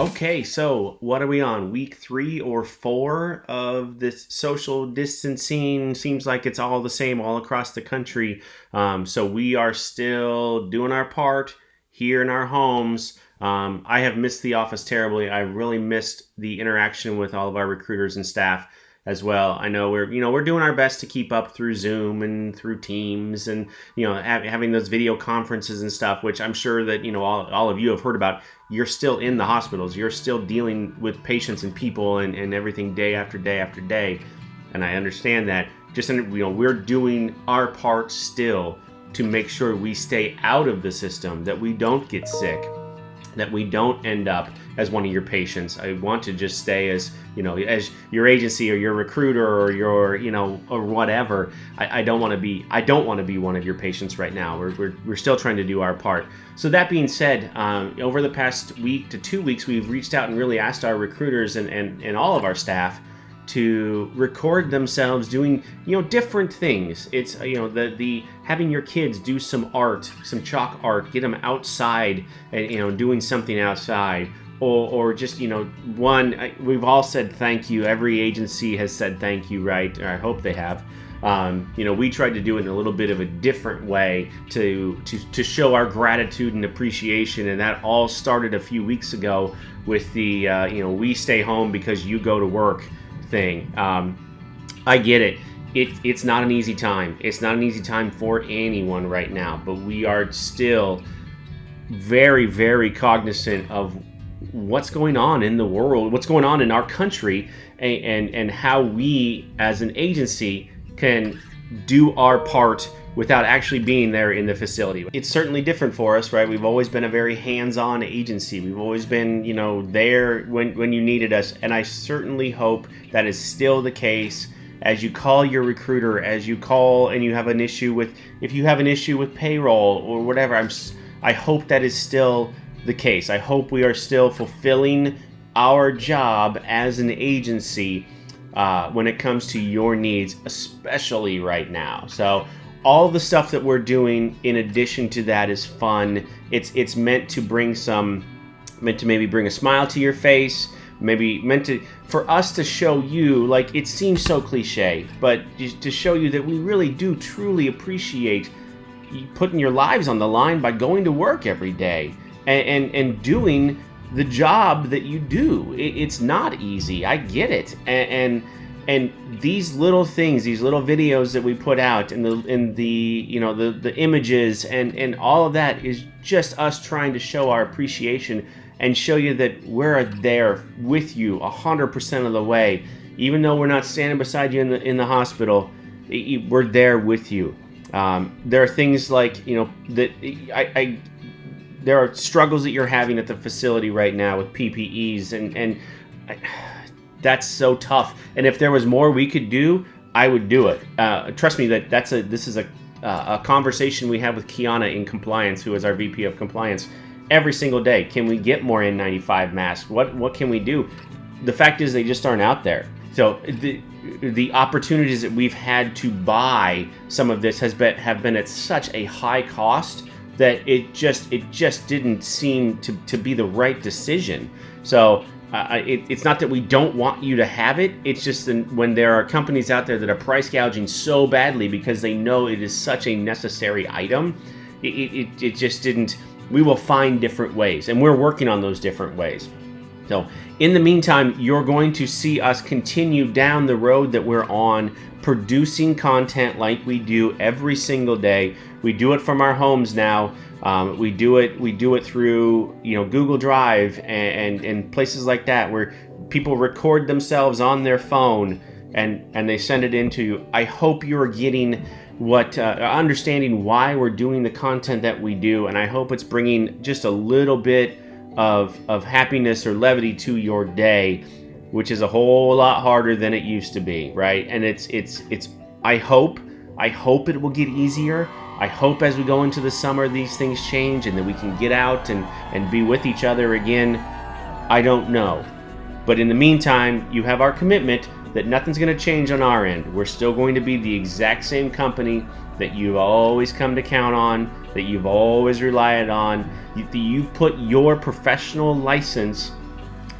Okay, so what are we on? Week 3 or 4 of this social distancing? Seems like it's all the same all across the country. So we are still doing our part here in our homes. I have missed the office terribly. I really missed the interaction with all of our recruiters and staff as well. I know we're doing our best to keep up through Zoom and through Teams and having those video conferences and stuff, which I'm sure that all of you have heard about. You're still in the hospitals. You're still dealing with patients and people and everything day after day after day. And I understand that. We're doing our part still to make sure we stay out of the system, that we don't get sick, that we don't end up as one of your patients. I want to just stay as your agency or your recruiter or your or whatever. I don't want to be one of your patients right now. We're still trying to do our part. So that being said, over the past week to 2 weeks, we've reached out and really asked our recruiters and all of our staff to record themselves doing different things. It's the having your kids do some art, some chalk art, get them outside and doing something outside, or just we've all said thank you. Every agency has said thank you, right? Or I hope they have. We tried to do it in a little bit of a different way to show our gratitude and appreciation, and that all started a few weeks ago with the we stay home because you go to work thing. I get it. It's not an easy time. It's not an easy time for anyone right now, but we are still very, very cognizant of what's going on in the world, what's going on in our country, and how we as an agency can do our part without actually being there in the facility. It's certainly different for us, right? We've always been a very hands-on agency. We've always been, there when you needed us. And I certainly hope that is still the case as you call your recruiter, as you call and you have an issue with, if you have an issue with payroll or whatever, I hope that is still the case. I hope we are still fulfilling our job as an agency when it comes to your needs, especially right now. So all the stuff that we're doing in addition to that is fun. It's meant to maybe bring a smile to your face, for us to show you, like, it seems so cliche, but to show you that we really do truly appreciate you putting your lives on the line by going to work every day and doing the job that you do. It's not easy. I get it. And these little things, these little videos that we put out, and the images and all of that is just us trying to show our appreciation and show you that we're there with you 100% of the way. Even though we're not standing beside you in the hospital, we're there with you. There are things like that there are struggles that you're having at the facility right now with PPEs and that's so tough. And if there was more we could do, I would do it. Trust me, this is a conversation we have with Kiana in compliance, who is our VP of compliance, every single day. Can we get more N95 masks? What can we do? The fact is, they just aren't out there. So the opportunities that we've had to buy some of this have been at such a high cost that it just didn't seem to be the right decision. So it's not that we don't want you to have it. It's just when there are companies out there that are price gouging so badly because they know it is such a necessary item, it just didn't. We will find different ways, and we're working on those different ways. So in the meantime, you're going to see us continue down the road that we're on, producing content like we do every single day. We do it from our homes now. We do it through Google Drive and places like that, where people record themselves on their phone and they send it into you. I hope you're getting understanding why we're doing the content that we do, and I hope it's bringing just a little bit of happiness or levity to your day, which is a whole lot harder than it used to be, right? And it's I hope it will get easier. I hope as we go into the summer these things change and that we can get out and be with each other again. I don't know. But in the meantime, you have our commitment that nothing's going to change on our end. We're still going to be the exact same company that you've always come to count on, that you've always relied on. You've put your professional license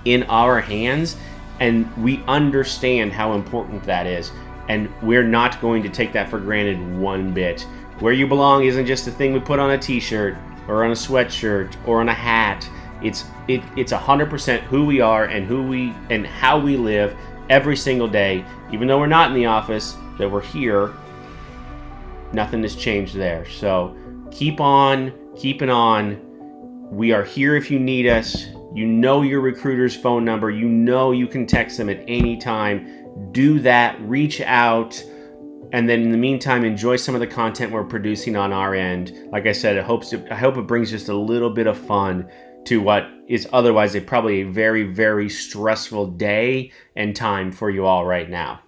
in our hands, and we understand how important that is. And we're not going to take that for granted one bit. Where you belong isn't just a thing we put on a t-shirt or on a sweatshirt or on a hat. It's 100% who we are and how we live every single day. Even though we're not in the office, that we're here, nothing has changed there. So keep on keeping on. We are here if you need us. You know your recruiter's phone number. You know you can text them at any time. Do that, reach out, and then in the meantime, enjoy some of the content we're producing on our end. Like I said, I hope it brings just a little bit of fun to what is otherwise probably a very, very stressful day and time for you all right now.